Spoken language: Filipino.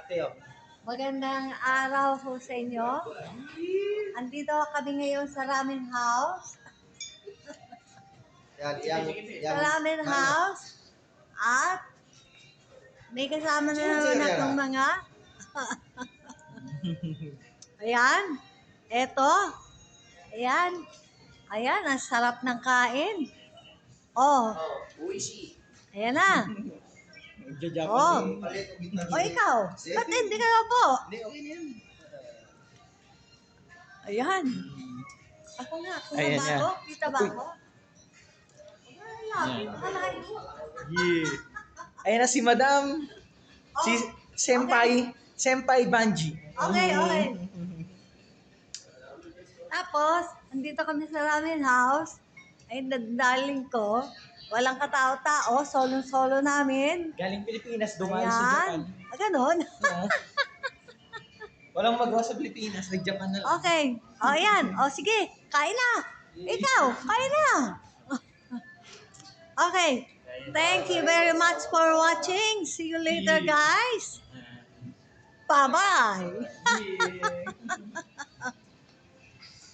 Teo. Magandang araw po sa inyo. Andito kami ngayon sa Ramen House. Sa Ramen House. At may kasama na naman akong mga... Ayan. Eto. Ayan. Ayan, ang sarap ng kain. Oh. Ayan na. Oh. O ikaw, ba't hindi ka na po? Ayan. Ako nga, Ayan ba niya. ako? Kita ba ako? Yeah. Ayan na si Madam. Si Senpai. Senpai Banji. Okay. Tapos, andito kami sa Ramen House. Ay, darling ko. Walang katao-tao. Solo-solo namin. Galing Pilipinas, dumaan sa Japan. Ayan. Ganon. Yeah. Walang magawa sa Pilipinas, nag-Japan na lang. Okay. O, ayan. O, sige. Kain na. Ikaw, kain na. Okay. Thank you very much for watching. See you later, guys. Bye-bye. Yeah.